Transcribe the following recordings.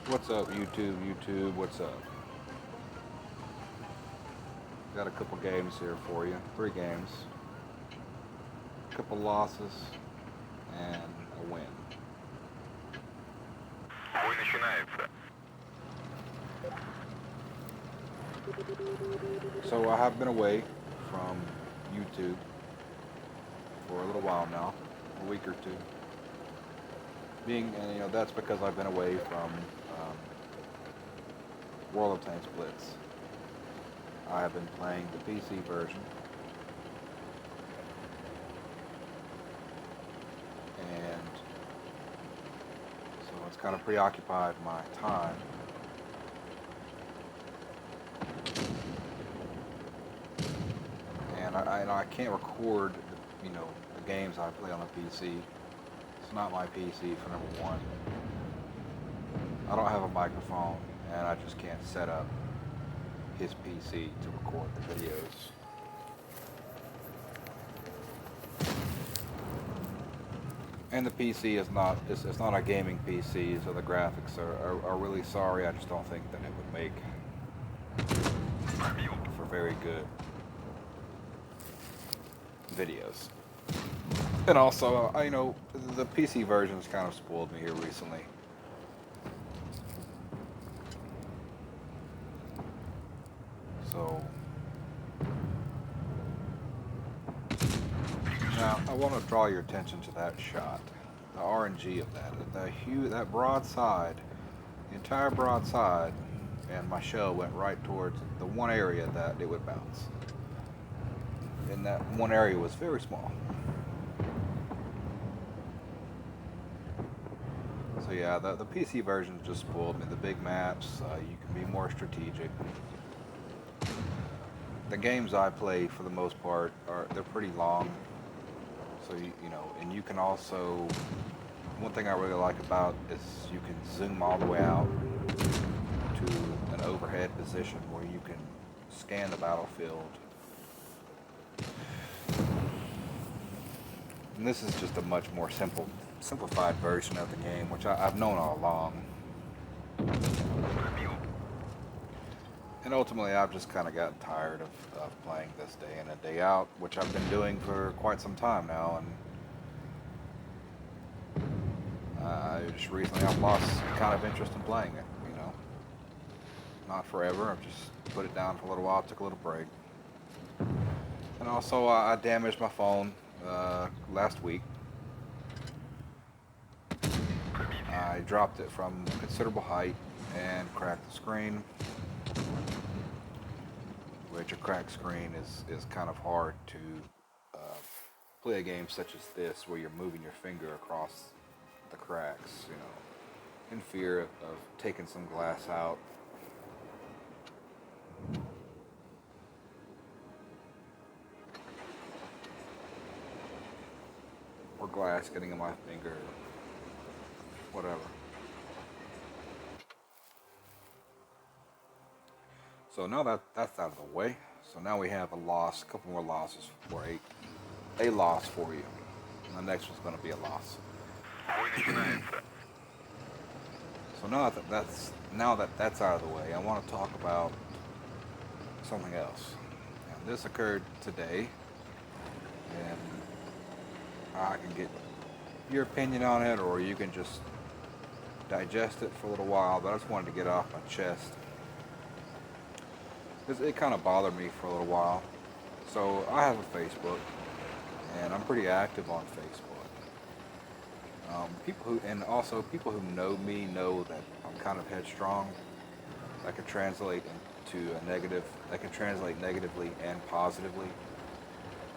What's up, YouTube? YouTube, what's up? Got a couple games here for you. 3 games. A couple losses and a win. Бой начинается. So I have been away from YouTube for a little while now, a week or two. And that's because I've been away from World of Tanks Blitz. I have been playing the PC version, and so it's kind of preoccupied my time. And I can't record, the games I play on the PC. It's not my PC for number one. I don't have a microphone, and I just can't set up his PC to record the videos. And the PC is not it's not a gaming PC, so the graphics are really sorry. I just don't think that it would make for very good videos. And also, the PC version's kind of spoiled me here recently. So now I want to draw your attention to that shot, the RNG of that broadside, the entire broadside, and my shell went right towards the one area that it would bounce. And that one area was very small. So yeah, the PC version just spoiled me. The big maps, you can be more strategic. The games I play, for the most part, they're pretty long. So and you can also, one thing I really like about is you can zoom all the way out to an overhead position where you can scan the battlefield. And this is just a much more simplified version of the game, which I've known all along. And ultimately, I've just kind of gotten tired of playing this day in and day out, which I've been doing for quite some time now. And just recently, I've lost kind of interest in playing it. Not forever. I've just put it down for a little while, took a little break. And also, I damaged my phone last week. I dropped it from considerable height and cracked the screen. Which a cracked screen is kind of hard to play a game such as this, where you're moving your finger across the cracks, in fear of taking some glass out. Or glass getting in my finger, whatever. So now that's out of the way. So now we have a couple more losses for a loss for you. And the next one's going to be a loss. Бой начинается. So now that that's out of the way, I want to talk about something else. And this occurred today, and I can get your opinion on it, or you can just digest it for a little while. But I just wanted to get it off my chest, because it kind of bothered me for a little while. So I have a Facebook, and I'm pretty active on Facebook. People who know me know that I'm kind of headstrong. That can translate into a negative. That can translate negatively and positively.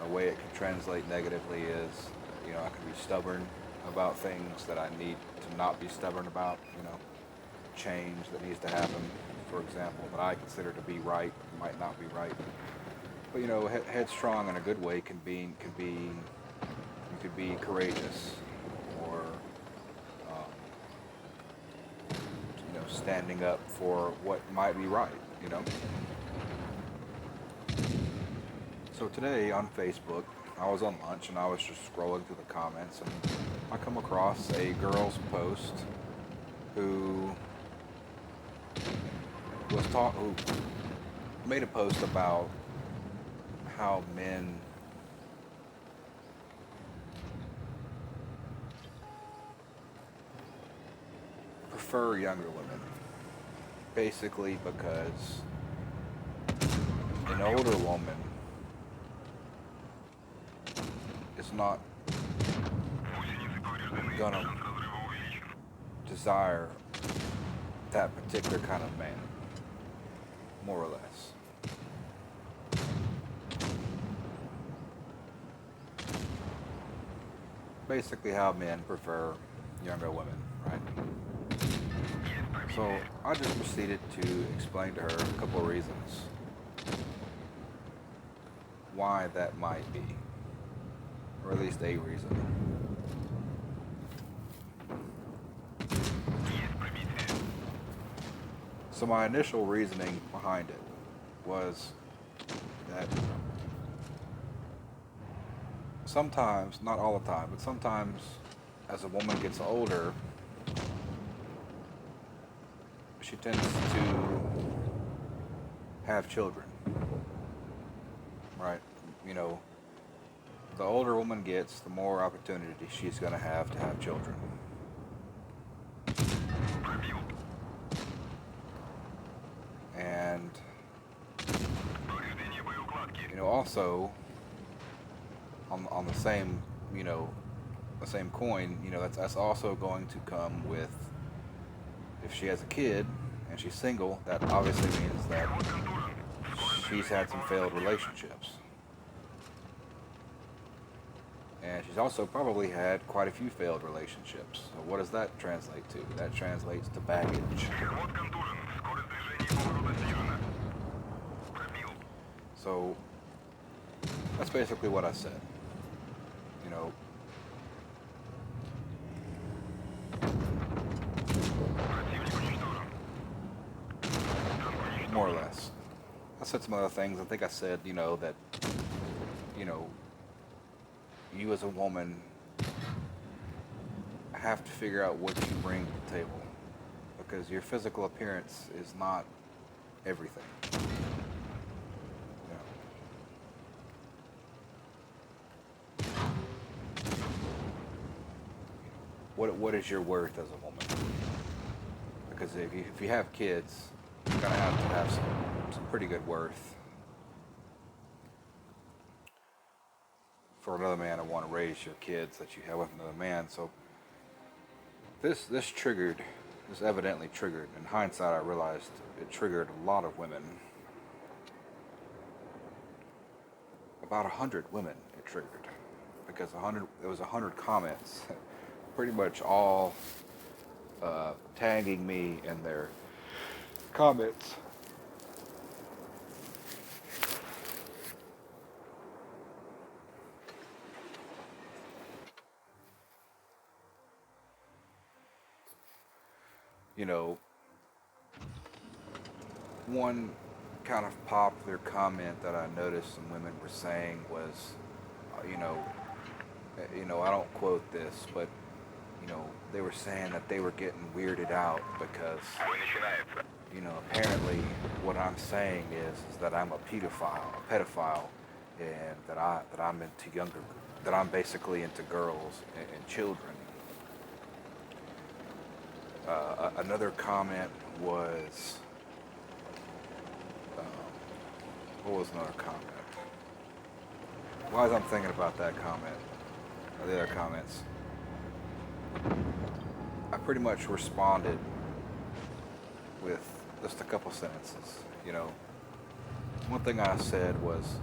A way it can translate negatively is, I can be stubborn about things that I need to not be stubborn about. Change that needs to happen, for example, that I consider to be right might not be right. But headstrong in a good way you could be courageous, or standing up for what might be right. So today on Facebook, I was on lunch and I was just scrolling through the comments, and I come across a girl's post who who made a post about how men prefer younger women, basically because an older woman is not gonna desire that particular kind of man, more or less. Basically how men prefer younger women, right? So I just proceeded to explain to her a couple of reasons why that might be, or at least a reason. So my initial reasoning behind it was that sometimes, not all the time, but sometimes as a woman gets older, she tends to have children, right? You know, the older a woman gets, the more opportunity she's going to have children. And, also, on the same, the same coin, that's also going to come with, if she has a kid and she's single, that obviously means that she's had some failed relationships. And she's also probably had quite a few failed relationships. So what does that translate to? That translates to baggage. So that's basically what I said. You know, more or less. I said some other things. I think I said, that, you know, you as a woman have to figure out what you bring to the table, because your physical appearance is not everything. You what is your worth as a woman? Because if you have kids, you're gonna have to have some pretty good worth for another man to want to raise your kids that you have with another man. So this evidently triggered. In hindsight, I realized it triggered a lot of women. About 100 women it triggered, because there was 100 comments, pretty much all tagging me in their comments. One kind of popular comment that I noticed some women were saying was, I don't quote this, but they were saying that they were getting weirded out because, apparently what I'm saying is that I'm a pedophile, and that I'm basically into girls and children. Another comment was, what was another comment? Why was I'm thinking about that comment? Or the other comments? I pretty much responded with just a couple sentences. One thing I said was,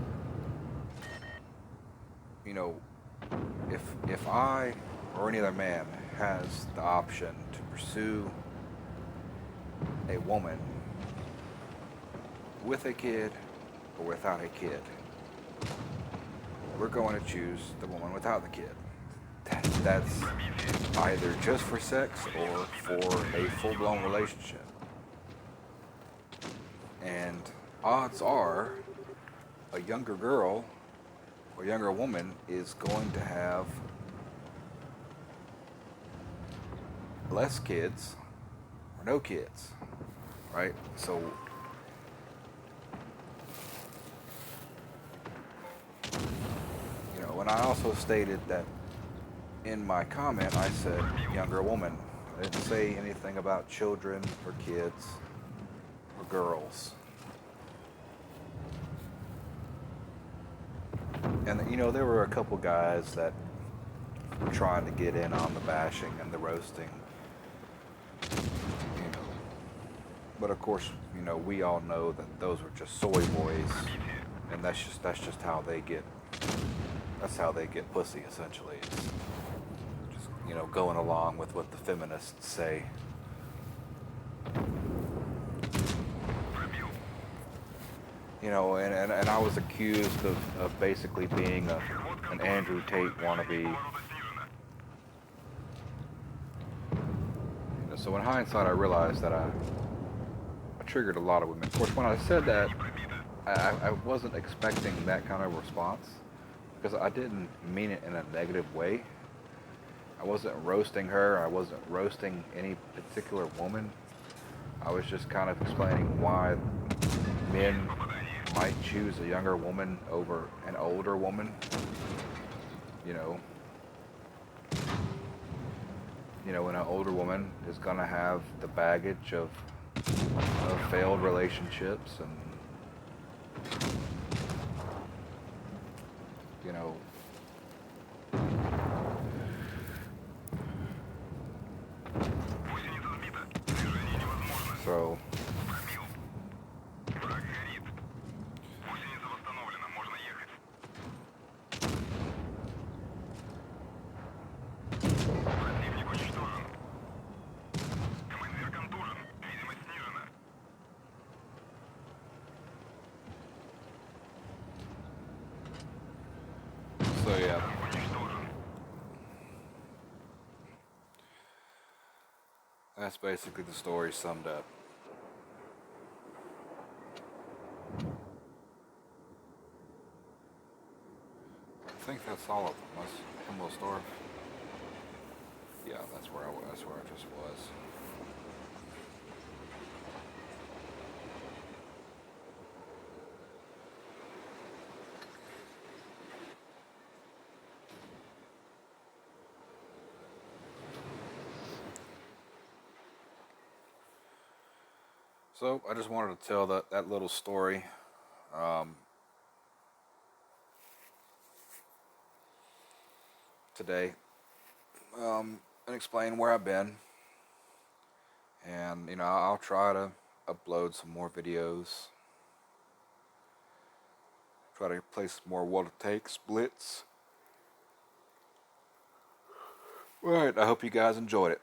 if I or any other man has the option to pursue a woman with a kid or without a kid, we're going to choose the woman without the kid. That's either just for sex or for a full-blown relationship. And odds are a younger girl or younger woman is going to have less kids or no kids, right? So and I also stated that in my comment I said younger woman. I didn't say anything about children or kids or girls. And you know, there were a couple guys that were trying to get in on the bashing and the roasting, you know. But of course, you know, we all know that those were just soy boys, and that's just how they get. That's how they get pussy, essentially. It's just, you know, going along with what the feminists say. You know, and I was accused of basically being an Andrew Tate wannabe. You know, so in hindsight, I realized that I triggered a lot of women. Of course, when I said that, I wasn't expecting that kind of response because I didn't mean it in a negative way. I wasn't roasting her. I wasn't roasting any particular woman. I was just kind of explaining why men might choose a younger woman over an older woman. You know, and an older woman is gonna have the baggage of failed relationships and you know. So yeah. That's basically the story summed up. I think that's all of them. That's Himmelsdorf. Yeah, that's where I was. That's where I just was. So I just wanted to tell that little story. Um, Today, and explain where I've been. And you know, I'll try to upload some more videos. Try to play some more What It Takes Blitz. Alright, I hope you guys enjoyed it.